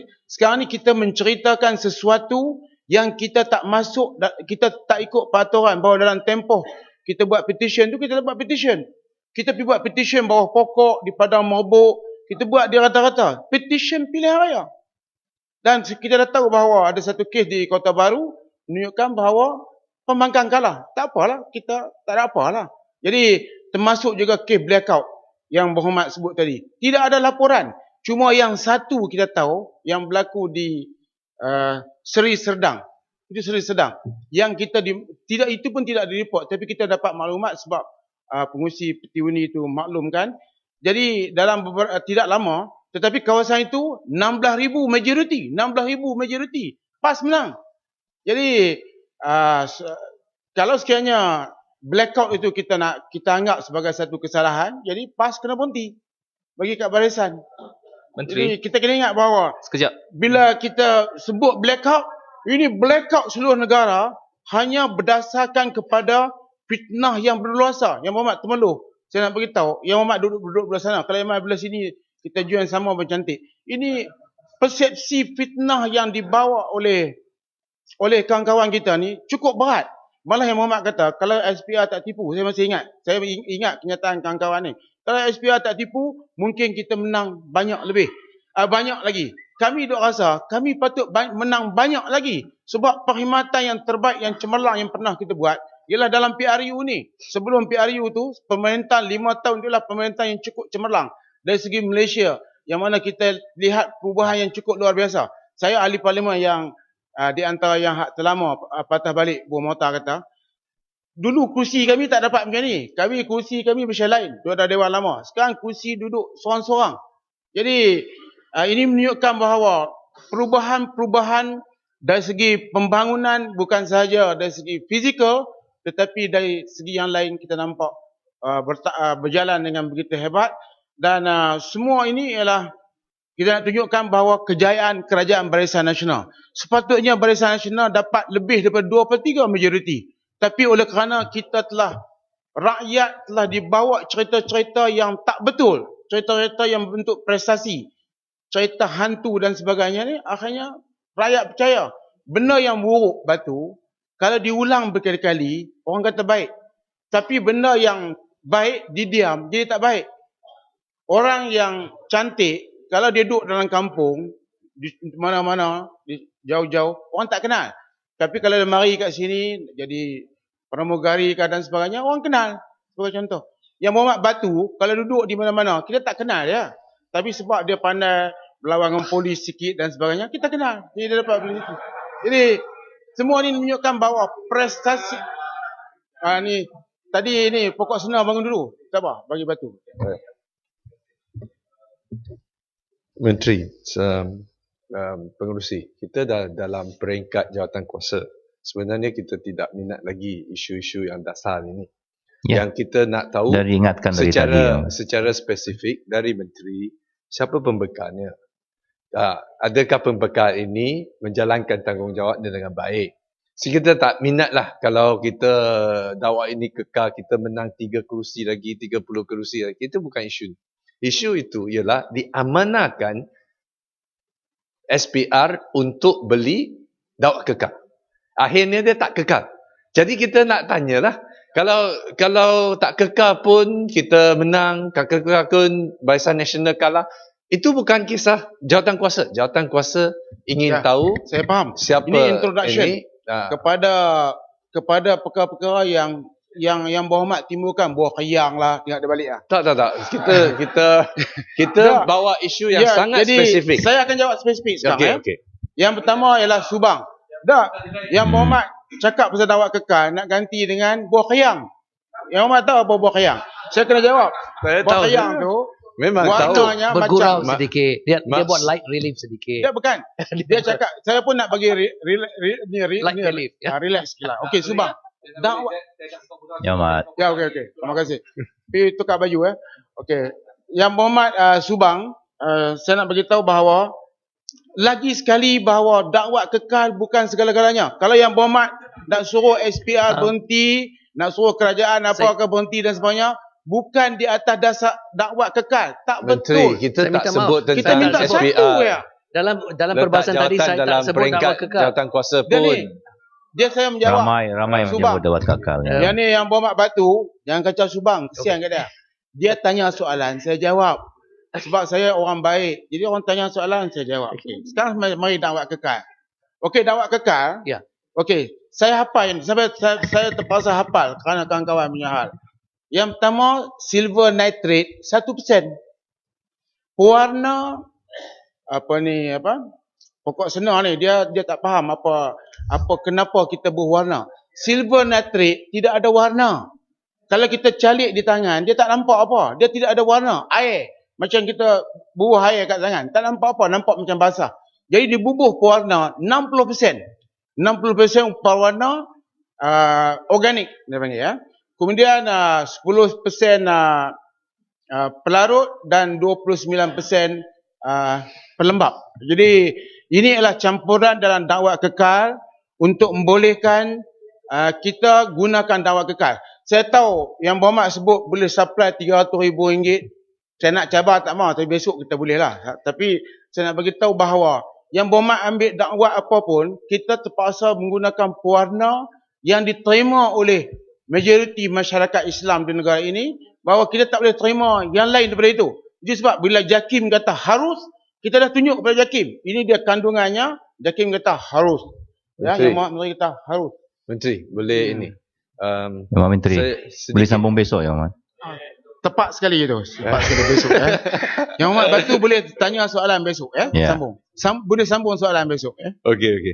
ni kita menceritakan sesuatu yang kita tak masuk, kita tak ikut peraturan bahawa dalam tempoh kita buat petition tu, kita buat petition. Kita pergi buat petition bawah pokok, di padang mabuk, kita buat di rata-rata. Petition pilihan raya. Dan kita dah tahu bahawa ada satu kes di Kota Baru menunjukkan bahawa pembangkang kalah. Tak apalah, kita tak ada apalah. Jadi termasuk juga kes blackout yang berhormat sebut tadi. Tidak ada laporan. Cuma yang satu kita tahu yang berlaku di Seri Serdang. Itu Seri Serdang. Yang kita itu pun tidak direport, tapi kita dapat maklumat sebab pengurusi peti undi itu maklumkan. Jadi dalam tidak lama, tetapi kawasan itu 16,000 majoriti, 16,000 majoriti. PAS menang. Jadi kalau sekiranya blackout itu kita anggap sebagai satu kesalahan, jadi PAS kena berhenti bagi kat barisan. Menteri, jadi kita kena ingat bahawa sekejap. Bila kita sebut blackout, ini blackout seluruh negara hanya berdasarkan kepada fitnah yang berluasa. Yang Muhammad Temeloh, saya nak beritahu, yang Muhammad duduk belah sana. Kalau yang Muhammad belah sini, kita jual yang sama bercantik. Ini persepsi fitnah yang dibawa oleh kawan-kawan kita ni cukup berat. Malah yang Muhammad kata, kalau SPR tak tipu, saya masih ingat. Saya ingat kenyataan kawan-kawan ni. Kalau SPR tak tipu, mungkin kita menang banyak lagi. Kami duk rasa, kami patut menang banyak lagi. Sebab perkhidmatan yang terbaik, yang cemerlang yang pernah kita buat, ialah dalam PRU ni. Sebelum PRU tu, pemerintahan 5 tahun itulah pemerintahan yang cukup cemerlang. Dari segi Malaysia, yang mana kita lihat perubahan yang cukup luar biasa. Saya ahli parlimen yang di antara yang hak terlama patah balik buah motor kata, dulu kursi kami tak dapat macam ni. Kursi kami macam lain. Dia dah dewan lama. Sekarang kursi duduk seorang-seorang. Jadi ini menunjukkan bahawa perubahan-perubahan dari segi pembangunan bukan sahaja dari segi fizikal, tetapi dari segi yang lain kita nampak berjalan dengan begitu hebat. Dan semua ini ialah kita nak tunjukkan bahawa kejayaan Kerajaan Barisan Nasional. Sepatutnya Barisan Nasional dapat lebih daripada 2/3 majoriti. Tapi oleh kerana rakyat telah dibawa cerita-cerita yang tak betul, cerita-cerita yang berbentuk prestasi, cerita hantu dan sebagainya ni, akhirnya rakyat percaya. Benda yang buruk, Batu, kalau diulang berkali-kali, orang kata baik. Tapi benda yang baik, didiam, jadi tak baik. Orang yang cantik, kalau dia duduk dalam kampung, di mana-mana, jauh-jauh, orang tak kenal. Tapi kalau dia mari kat sini, jadi pramugari dan sebagainya, orang kenal. Sebagai contoh. Yang Muhammad Batu, kalau duduk di mana-mana, kita tak kenal dia. Tapi sebab dia pandai berlawan dengan polis sikit dan sebagainya, kita kenal. Jadi dia dapat beli itu. Jadi, semua ni menunjukkan bahawa prestasi. Tadi ni, pokok senar bangun dulu. Tak apa, bagi Batu. Menteri, pengerusi, kita dah dalam peringkat jawatan kuasa. Sebenarnya kita tidak minat lagi isu-isu yang dasar ini. Yang kita nak tahu Dan diingatkan dari tadi, secara spesifik dari menteri, siapa pembekalnya? Adakah pembekal ini menjalankan tanggungjawabnya dengan baik? So, kita tak minat lah kalau kita dakwa ini kekal, kita menang 3 kerusi lagi, 30 kerusi lagi. Itu bukan isu. Isu itu ialah diamanahkan SPR untuk beli dakwa kekal. Akhirnya dia tak kekal. Jadi kita nak tanyalah, kalau tak kekal pun kita menang, kekal pun Barisan Nasional kalah, itu bukan kisah jawatan kuasa. Jawatan kuasa ingin tahu saya faham. Siapa ini introduction ini, kepada perkara-perkara yang berhormat timbulkan buah kayang lah, tengok dia balik lah. Tak. Kita bawa isu yang sangat spesifik. Saya akan jawab spesifik sekarang. Okay. Yang pertama ialah Subang. Yang berhormat cakap pasal dakwa kekal nak ganti dengan buah kayang. Yang berhormat tahu apa buah kayang? Saya kena jawab. Buah kayang tu memang warnanya bergurau macam sedikit. Dia buat light relief sedikit. Dia bukan. Dia cakap, saya pun nak bagi light relief. Relax sikit lah. Okey, Subang. Dakwa. Ya, Mat. Ya, okey. Terima kasih. Pergi tukar baju. Okey. Yang berhormat Subang, saya nak beritahu bahawa lagi sekali bahawa dakwa kekal bukan segala-galanya. Kalau yang berhormat nak suruh SPR berhenti, nak suruh kerajaan apakah berhenti dan sebagainya, bukan di atas dasar dakwa kekal. Tak betul. Menteri, kita tak sebut tentang kita minta SPR. satu ya. Dalam perbahasan tadi saya tak sebut dakwa kekal. Jawatan kuasa pun. Dia saya menjawab. Ramai yang menyebut dakwa kekal. Yang ni yang berhormat Batu, yang kacau Subang, kesian kat dia. Dia tanya soalan, saya jawab. Sebab saya orang baik. Jadi orang tanya soalan, saya jawab. Okay. Sekarang mari dakwa kekal. Okey, dakwa kekal. Ya. Okey, saya hafal ini. Saya terpaksa hafal kerana kawan-kawan punya hal. Yang pertama, silver nitrate 1%. Pewarna pokok senar ni dia tak faham kenapa kita berwarna. Silver nitrate tidak ada warna. Kalau kita calik di tangan, dia tak nampak apa. Dia tidak ada warna. Air. Macam kita bubuh air kat tangan, tak nampak apa, nampak macam basah. Jadi dibubuh pewarna 60%. 60% pewarna organik dia panggil ya. Kemudian 10% pelarut dan 29% pelembab. Jadi ini adalah campuran dalam dakwa kekal untuk membolehkan kita gunakan dakwa kekal. Saya tahu yang berhormat sebut boleh supply RM300,000. Saya nak cabar tak mahu, tapi besok kita boleh lah. Tapi saya nak bagi tahu bahawa yang berhormat ambil dakwa apapun, kita terpaksa menggunakan pewarna yang diterima oleh majoriti masyarakat Islam di negara ini, bahawa kita tak boleh terima yang lain daripada itu. Jadi sebab bila JAKIM kata harus, kita dah tunjuk kepada JAKIM. Ini dia kandungannya, JAKIM kata harus. Ya, yang Menteri kata harus. Menteri, boleh ini. Ya, Menteri, boleh sambung besok ya, Mat? Tepat sekali itu. Tepat sekali besok. Yang Mat Batu boleh tanya soalan besok. Ya. Sambung. Boleh sambung soalan besok. Okey.